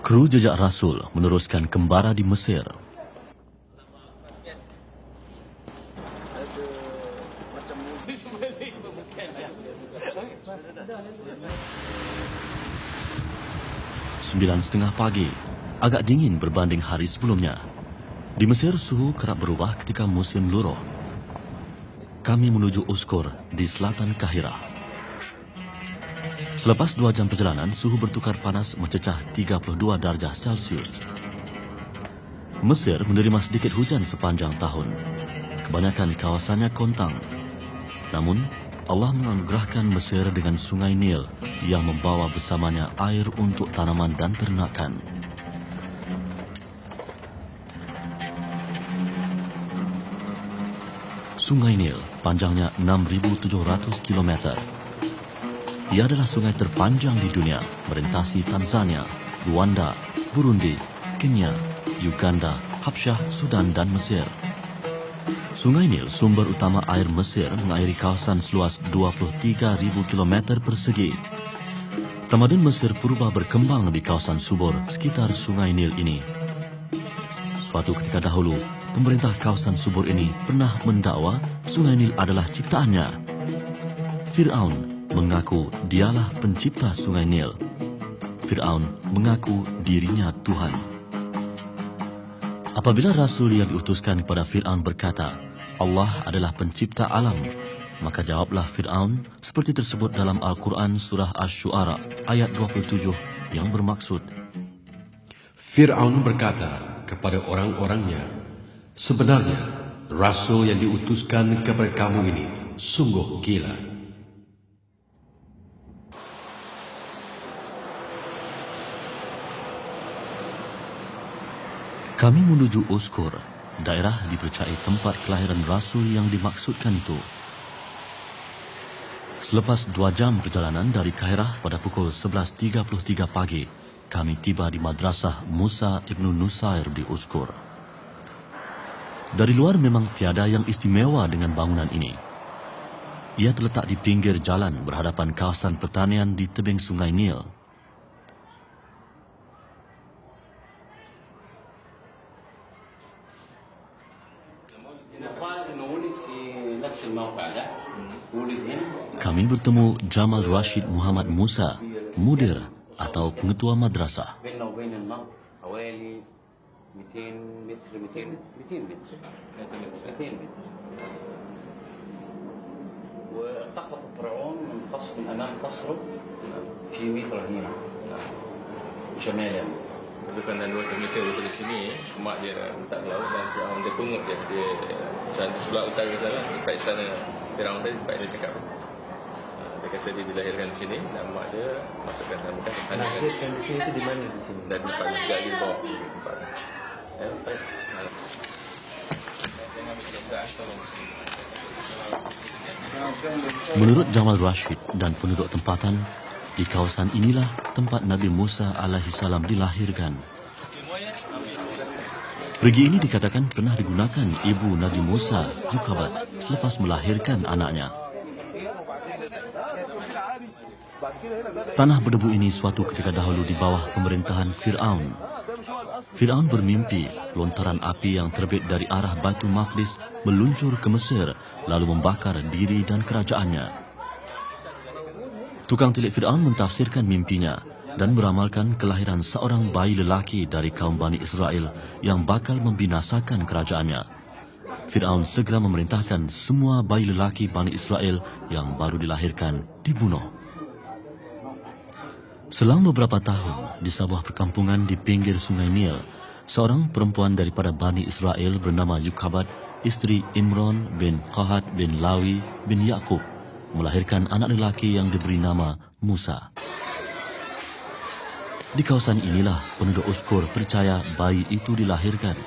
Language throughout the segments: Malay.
Kru jejak Rasul meneruskan kembara di Mesir. Sembilan setengah pagi, agak dingin berbanding hari sebelumnya. Di Mesir suhu kerap berubah ketika musim luruh. Kami menuju Uskur di selatan Kahirah. Selepas 2 jam perjalanan, suhu bertukar panas mencecah 32 darjah Celcius. Mesir menerima sedikit hujan sepanjang tahun. Kebanyakan kawasannya kontang. Namun, Allah menganugerahkan Mesir dengan sungai Nil yang membawa bersamanya air untuk tanaman dan ternakan. Sungai Nil panjangnya 6.700 km. Ia adalah sungai terpanjang di dunia, melintasi Tanzania, Rwanda, Burundi, Kenya, Uganda, Habsyah, Sudan dan Mesir. Sungai Nil, sumber utama air Mesir, mengairi kawasan seluas 23.000 km persegi. Tamadun Mesir purba berkembang di kawasan subur sekitar Sungai Nil ini. Suatu ketika dahulu, pemerintah kawasan subur ini pernah mendakwa Sungai Nil adalah ciptaannya. Fir'aun mengaku dialah pencipta Sungai Nil. Fir'aun mengaku dirinya Tuhan. Apabila Rasul yang diutuskan kepada Fir'aun berkata, Allah adalah pencipta alam, maka jawablah Fir'aun seperti tersebut dalam Al-Quran surah Asy-Syu'ara ayat 27 yang bermaksud, Fir'aun berkata kepada orang-orangnya, sebenarnya Rasul yang diutuskan kepada kamu ini sungguh gila. Kami menuju Uskur, daerah dipercayai tempat kelahiran Rasul yang dimaksudkan itu. Selepas 2 jam perjalanan dari Kahirah pada pukul 11.33 pagi, kami tiba di Madrasah Musa Ibnu Nusair di Uskur. Dari luar memang tiada yang istimewa dengan bangunan ini. Ia terletak di pinggir jalan berhadapan kawasan pertanian di tebing Sungai Nil. Kami bertemu Jamal Rashid Muhammad Musa, mudir atau pengetua madrasah. Bukan dan 2 kilometer dari sini, mak dia letak laut dan Fir'aun dia pungut dia. Dia di sebelah utara sana, dekat istana Fir'aun tadi, dekat dia cakap. Dia kata dia dilahirkan di sini dan mak dia masukkan dalam bekas. Lahirkan di sini itu di mana di sini? Dan tempat juga di bawah tempat. Baik. Menurut Jamal Rashid dan penduduk tempatan, di kawasan inilah tempat Nabi Musa alaihissalam dilahirkan. Perigi ini dikatakan pernah digunakan ibu Nabi Musa, Yukabat, selepas melahirkan anaknya. Tanah berdebu ini suatu ketika dahulu di bawah pemerintahan Fir'aun. Fir'aun bermimpi lontaran api yang terbit dari arah Baitul Maqdis meluncur ke Mesir lalu membakar diri dan kerajaannya. Tukang tilik Fir'aun mentafsirkan mimpinya dan meramalkan kelahiran seorang bayi lelaki dari kaum Bani Israel yang bakal membinasakan kerajaannya. Fir'aun segera memerintahkan semua bayi lelaki Bani Israel yang baru dilahirkan dibunuh. Selang beberapa tahun, di sebuah perkampungan di pinggir Sungai Nil, seorang perempuan daripada Bani Israel bernama Yukabat, istri Imran bin Qahat bin Lawi bin Yaqub, melahirkan anak lelaki yang diberi nama Musa. Di kawasan inilah penduduk Uskur percaya bayi itu dilahirkan.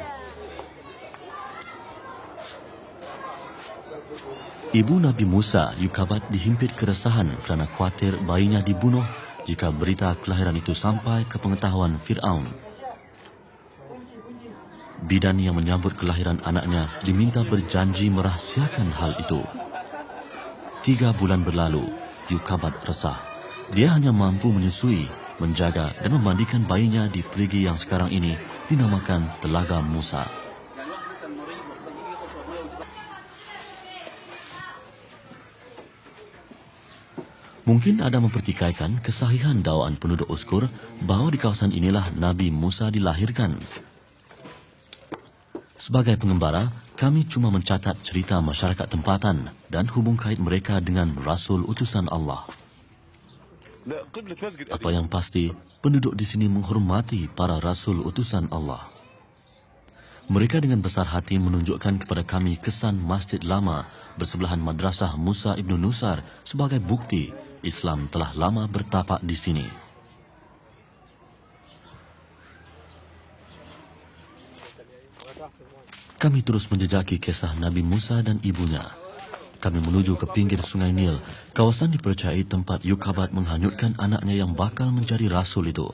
Ibu Nabi Musa, Yukabat, dihimpit keresahan kerana khawatir bayinya dibunuh jika berita kelahiran itu sampai ke pengetahuan Fir'aun. Bidan yang menyambut kelahiran anaknya diminta berjanji merahsiakan hal itu. 3 bulan berlalu, Yukabat resah. Dia hanya mampu menyusui menjaga dan memandikan bayinya di perigi yang sekarang ini dinamakan Telaga Musa. Mungkin ada mempertikaikan kesahihan dakwaan penduduk Uskur bahawa di kawasan inilah Nabi Musa dilahirkan. Sebagai pengembara, kami cuma mencatat cerita masyarakat tempatan dan hubung kait mereka dengan Rasul utusan Allah. Apa yang pasti, penduduk di sini menghormati para Rasul utusan Allah. Mereka dengan besar hati menunjukkan kepada kami kesan masjid lama bersebelahan Madrasah Musa Ibn Nusar sebagai bukti Islam telah lama bertapak di sini. Kami terus menjejaki kisah Nabi Musa dan ibunya. Kami menuju ke pinggir Sungai Nil, kawasan dipercayai tempat Yukabat menghanyutkan anaknya yang bakal menjadi rasul itu.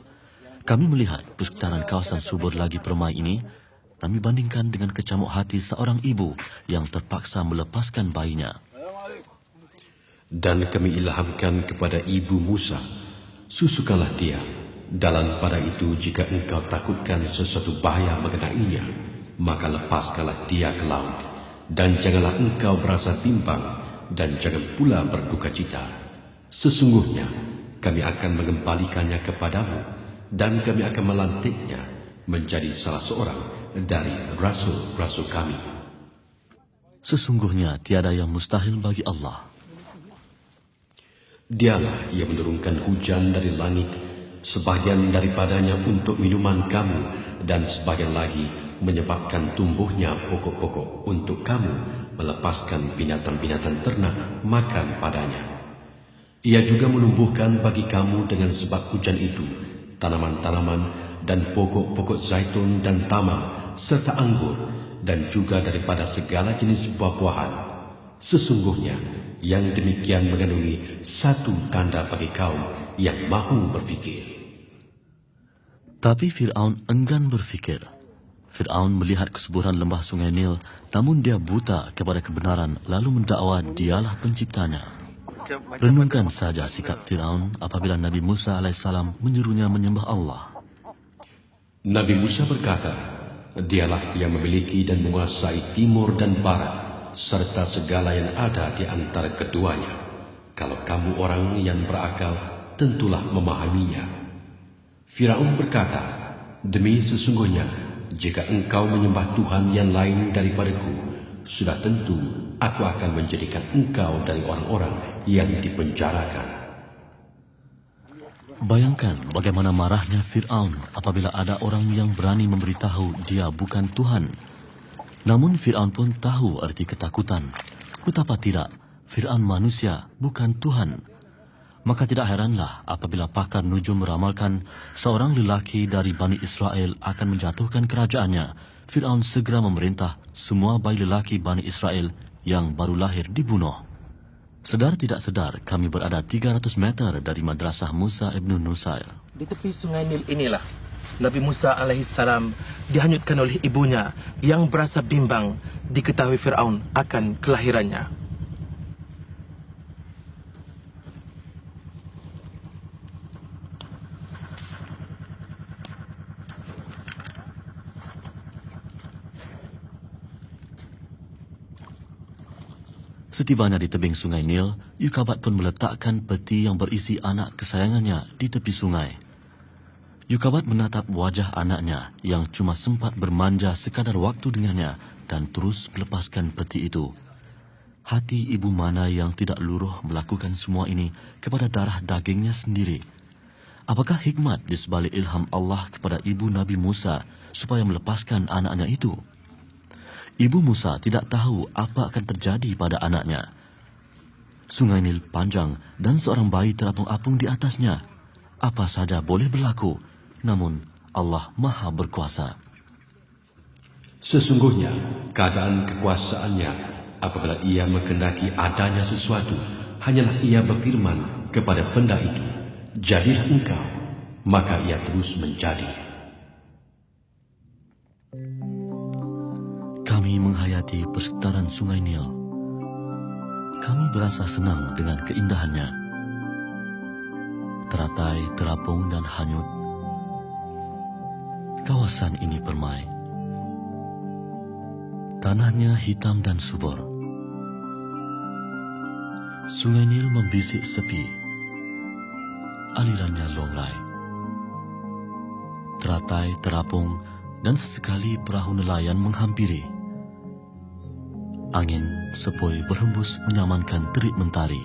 Kami melihat persekitaran kawasan subur lagi permai ini, kami bandingkan dengan kecamuk hati seorang ibu yang terpaksa melepaskan bayinya. Dan kami ilhamkan kepada ibu Musa, susukanlah dia. Dalam pada itu jika engkau takutkan sesuatu bahaya mengenainya, maka lepaskanlah dia ke laut. Dan janganlah engkau berasa bimbang dan jangan pula berduka cita. Sesungguhnya kami akan mengembalikannya kepadamu dan kami akan melantiknya menjadi salah seorang dari rasul-rasul kami. Sesungguhnya tiada yang mustahil bagi Allah. Dialah yang menurunkan hujan dari langit, sebahagian daripadanya untuk minuman kamu, dan sebahagian lagi menyebabkan tumbuhnya pokok-pokok untuk kamu melepaskan binatang-binatang ternak makan padanya. Ia juga menumbuhkan bagi kamu dengan sebab hujan itu tanaman-tanaman dan pokok-pokok zaitun dan tamar serta anggur, dan juga daripada segala jenis buah-buahan. Sesungguhnya yang demikian mengandungi satu tanda bagi kaum yang mahu berfikir. Tapi Fir'aun enggan berfikir. Fir'aun melihat kesuburan lembah Sungai Nil, namun dia buta kepada kebenaran lalu mendakwa dialah penciptanya. Renungkan saja sikap Fir'aun apabila Nabi Musa AS menyuruhnya menyembah Allah. Nabi Musa berkata, dialah yang memiliki dan menguasai timur dan barat, serta segala yang ada di antara keduanya. Kalau kamu orang yang berakal, tentulah memahaminya. Firaun berkata, demi sesungguhnya, jika engkau menyembah Tuhan yang lain daripadaku, sudah tentu aku akan menjadikan engkau dari orang-orang yang dipenjarakan. Bayangkan bagaimana marahnya Fir'aun apabila ada orang yang berani memberitahu dia bukan Tuhan. Namun Fir'aun pun tahu arti ketakutan. Betapa tidak, Fir'aun manusia, bukan Tuhan. Maka tidak heranlah apabila pakar nujum meramalkan seorang lelaki dari Bani Israel akan menjatuhkan kerajaannya. Fir'aun segera memerintah semua bayi lelaki Bani Israel yang baru lahir dibunuh. Sedar tidak sedar, kami berada 300 meter dari Madrasah Musa Ibn Nusair. Di tepi Sungai Nil inilah Nabi Musa alaihissalam dihanyutkan oleh ibunya yang berasa bimbang diketahui Fir'aun akan kelahirannya. Setibanya di tebing Sungai Nil, Yukabat pun meletakkan peti yang berisi anak kesayangannya di tepi sungai. Yukabat menatap wajah anaknya yang cuma sempat bermanja sekadar waktu dengannya dan terus melepaskan peti itu. Hati ibu mana yang tidak luruh melakukan semua ini kepada darah dagingnya sendiri? Apakah hikmat di sebalik ilham Allah kepada ibu Nabi Musa supaya melepaskan anaknya itu? Ibu Musa tidak tahu apa akan terjadi pada anaknya. Sungai Nil panjang dan seorang bayi terapung-apung di atasnya. Apa saja boleh berlaku, namun Allah Maha Berkuasa. Sesungguhnya keadaan kekuasaannya apabila ia menghendaki adanya sesuatu, hanyalah ia berfirman kepada benda itu, jadilah engkau, maka ia terus menjadi. Kami menghayati persekitaran Sungai Nil. Kami berasa senang dengan keindahannya. Teratai, terapung dan hanyut. Kawasan ini permai. Tanahnya hitam dan subur. Sungai Nil membisik sepi. Alirannya longlai. Teratai, terapung dan sesekali perahu nelayan menghampiri. Angin sepoi berhembus menyamankan terik mentari.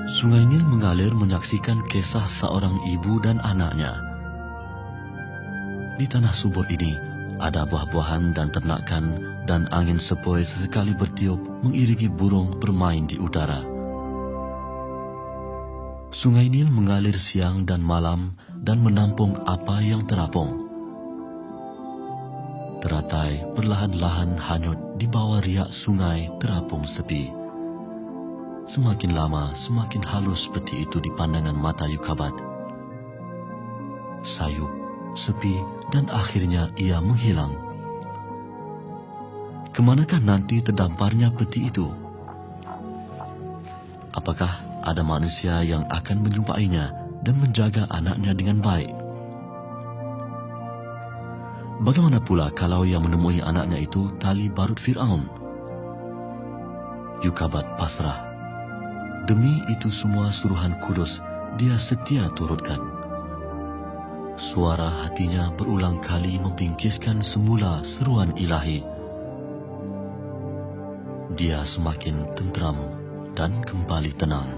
Sungai Nil mengalir menyaksikan kisah seorang ibu dan anaknya. Di tanah subur ini ada buah-buahan dan ternakan, dan angin sepoi sesekali bertiup mengiringi burung bermain di udara. Sungai Nil mengalir siang dan malam dan menampung apa yang terapung. Teratai perlahan-lahan hanyut di bawah riak sungai terapung sepi. Semakin lama, semakin halus peti itu di pandangan mata Yukabat. Sayup, sepi, dan akhirnya ia menghilang. Kemanakah nanti terdamparnya peti itu? Apakah ada manusia yang akan menjumpainya dan menjaga anaknya dengan baik? Bagaimana pula kalau yang menemui anaknya itu tali barut Fir'aun? Yukabat pasrah. Demi itu semua suruhan kudus, dia setia turutkan. Suara hatinya berulang kali membingkiskan semula seruan ilahi. Dia semakin tenteram dan kembali tenang.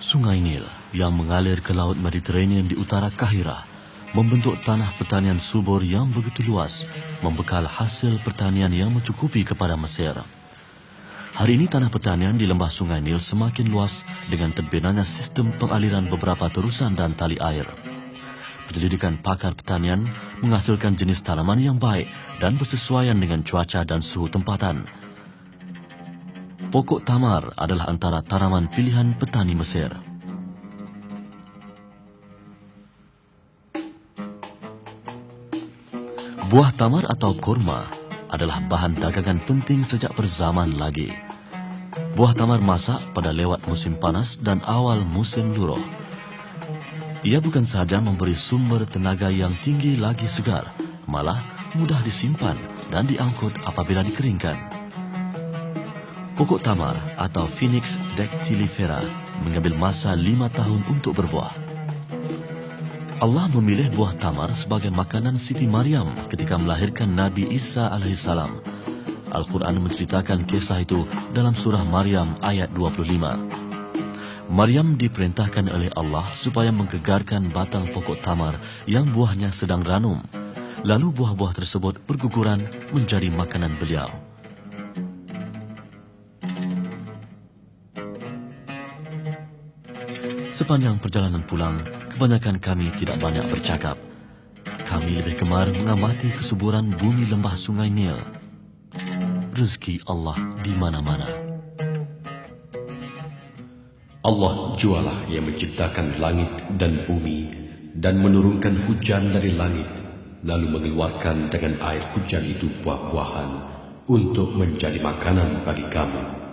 Sungai Nil yang mengalir ke Laut Mediterranean di utara Kahirah membentuk tanah pertanian subur yang begitu luas, membekal hasil pertanian yang mencukupi kepada Mesir. Hari ini tanah pertanian di lembah Sungai Nil semakin luas dengan terbinanya sistem pengaliran beberapa terusan dan tali air. Penyelidikan pakar pertanian menghasilkan jenis tanaman yang baik dan bersesuaian dengan cuaca dan suhu tempatan. Pokok tamar adalah antara tanaman pilihan petani Mesir. Buah tamar atau kurma adalah bahan dagangan penting sejak berzaman lagi. Buah tamar masak pada lewat musim panas dan awal musim luruh. Ia bukan sahaja memberi sumber tenaga yang tinggi lagi segar, malah mudah disimpan dan diangkut apabila dikeringkan. Pokok tamar atau Phoenix dactylifera mengambil masa 5 tahun untuk berbuah. Allah memilih buah tamar sebagai makanan Siti Maryam ketika melahirkan Nabi Isa alaihissalam. Al-Quran menceritakan kisah itu dalam surah Maryam ayat 25. Maryam diperintahkan oleh Allah supaya menggegarkan batang pokok tamar yang buahnya sedang ranum. Lalu buah-buah tersebut berguguran menjadi makanan beliau. Sepanjang perjalanan pulang, kebanyakan kami tidak banyak bercakap. Kami lebih gemar mengamati kesuburan bumi lembah Sungai Nil. Rezeki Allah di mana-mana. Allah jualah yang menciptakan langit dan bumi dan menurunkan hujan dari langit, lalu mengeluarkan dengan air hujan itu buah-buahan untuk menjadi makanan bagi kamu.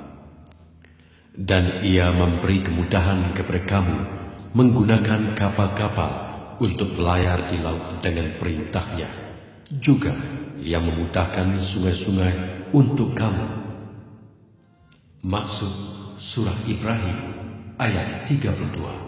Dan ia memberi kemudahan kepada kamu menggunakan kapal-kapal untuk berlayar di laut dengan perintahnya. Juga yang memudahkan sungai-sungai untuk kamu. Maksud surah Ibrahim ayat 32.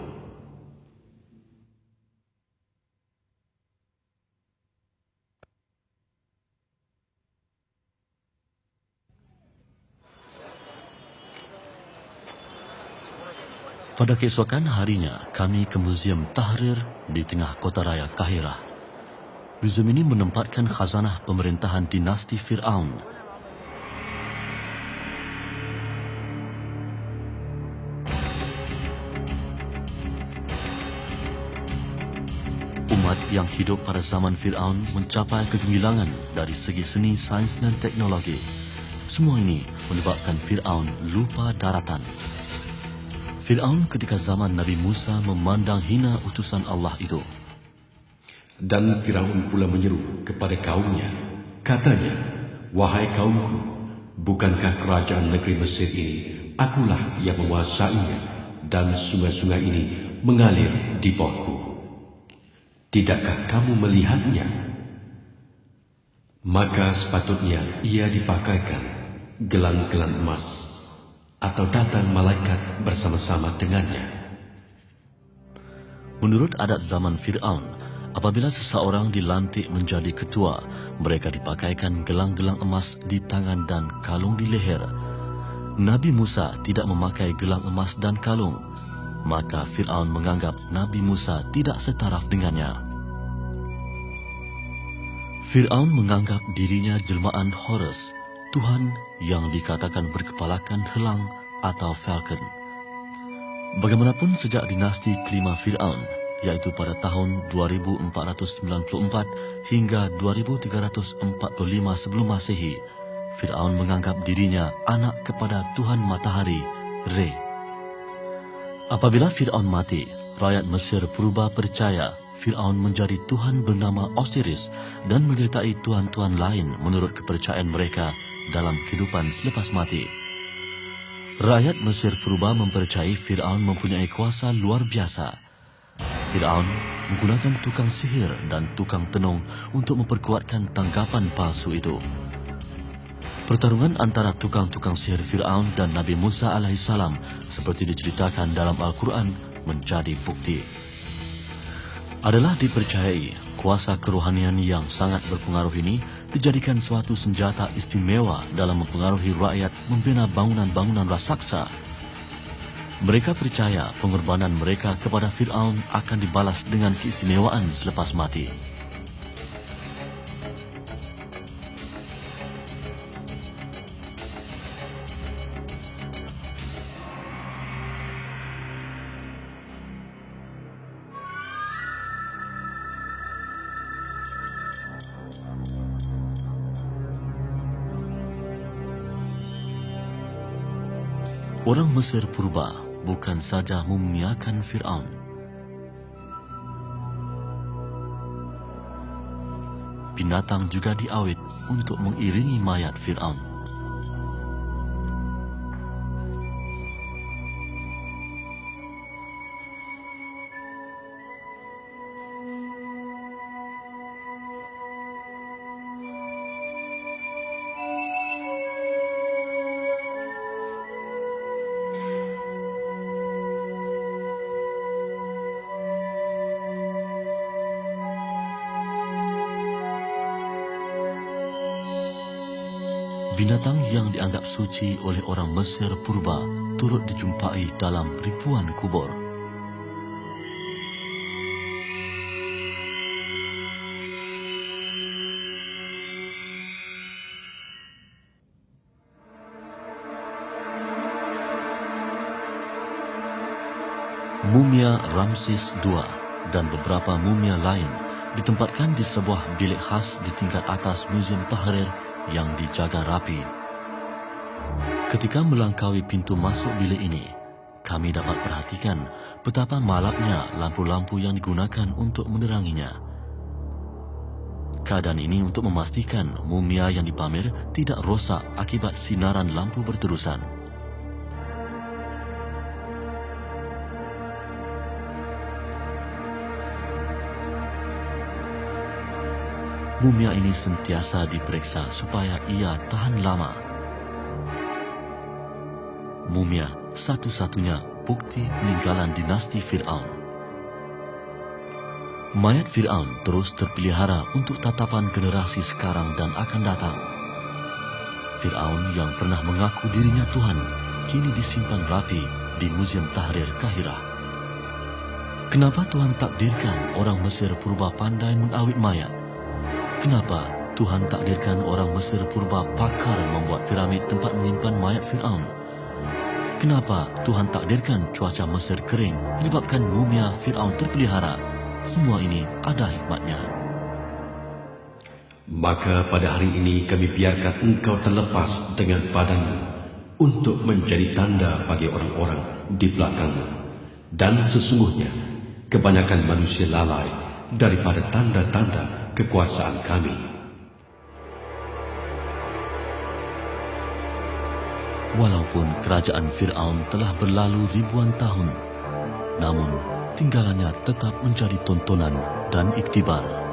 Pada keesokan harinya, kami ke Muzium Tahrir di tengah kota raya Kahirah. Muzium ini menempatkan khazanah pemerintahan dinasti Fir'aun. Umat yang hidup pada zaman Fir'aun mencapai kegemilangan dari segi seni, sains dan teknologi. Semua ini menyebabkan Fir'aun lupa daratan. Fir'aun ketika zaman Nabi Musa memandang hina utusan Allah itu. Dan Firaun pula menyeru kepada kaumnya. Katanya, "Wahai kaumku, bukankah kerajaan negeri Mesir ini akulah yang menguasainya dan sungai-sungai ini mengalir di bawahku? Tidakkah kamu melihatnya? Maka sepatutnya ia dipakaikan gelang-gelang emas atau datang malaikat bersama-sama dengannya." Menurut adat zaman Fir'aun, apabila seseorang dilantik menjadi ketua, mereka dipakaikan gelang-gelang emas di tangan dan kalung di leher. Nabi Musa tidak memakai gelang emas dan kalung, maka Fir'aun menganggap Nabi Musa tidak setaraf dengannya. Fir'aun menganggap dirinya jelmaan Horus, Tuhan yang dikatakan berkepalakan helang atau falcon. Bagaimanapun sejak dinasti kelima Fir'aun, yaitu pada tahun 2494 hingga 2345 sebelum Masehi, Fir'aun menganggap dirinya anak kepada Tuhan Matahari, Re. Apabila Fir'aun mati, rakyat Mesir purba percaya Fir'aun menjadi Tuhan bernama Osiris dan menyertai tuhan-tuhan lain menurut kepercayaan mereka dalam kehidupan selepas mati. Rakyat Mesir purba mempercayai Fir'aun mempunyai kuasa luar biasa. Fir'aun menggunakan tukang sihir dan tukang tenung untuk memperkuatkan tanggapan palsu itu. Pertarungan antara tukang-tukang sihir Fir'aun dan Nabi Musa alaihissalam seperti diceritakan dalam Al-Quran menjadi bukti. Adalah dipercayai kuasa kerohanian yang sangat berpengaruh ini dijadikan suatu senjata istimewa dalam mempengaruhi rakyat membina bangunan-bangunan raksasa. Mereka percaya pengorbanan mereka kepada Fir'aun akan dibalas dengan keistimewaan selepas mati. Orang Mesir purba bukan saja memuliakan Fir'aun. Binatang juga diawit untuk mengiringi mayat Fir'aun. Binatang yang dianggap suci oleh orang Mesir purba turut dijumpai dalam ribuan kubur. Mumia Ramses II dan beberapa mumia lain ditempatkan di sebuah bilik khas di tingkat atas Muzium Tahrir yang dijaga rapi. Ketika melangkaui pintu masuk bilik ini, kami dapat perhatikan betapa malapnya lampu-lampu yang digunakan untuk meneranginya. Keadaan ini untuk memastikan mumia yang dipamer tidak rosak akibat sinaran lampu berterusan. Mumia ini sentiasa diperiksa supaya ia tahan lama. Mumia satu-satunya bukti peninggalan dinasti Fir'aun. Mayat Fir'aun terus terpelihara untuk tatapan generasi sekarang dan akan datang. Fir'aun yang pernah mengaku dirinya Tuhan, kini disimpan rapi di Museum Tahrir, Kahirah. Kenapa Tuhan takdirkan orang Mesir purba pandai mengawit mayat? Kenapa Tuhan takdirkan orang Mesir purba pakar membuat piramid tempat menyimpan mayat Fir'aun? Kenapa Tuhan takdirkan cuaca Mesir kering menyebabkan mumia Fir'aun terpelihara? Semua ini ada hikmatnya. Maka pada hari ini kami biarkan engkau terlepas dengan badanmu untuk menjadi tanda bagi orang-orang di belakangmu. Dan sesungguhnya kebanyakan manusia lalai daripada tanda-tanda kekuasaan kami. Walaupun kerajaan Fir'aun telah berlalu ribuan tahun, namun tinggalannya tetap menjadi tontonan dan iktibar.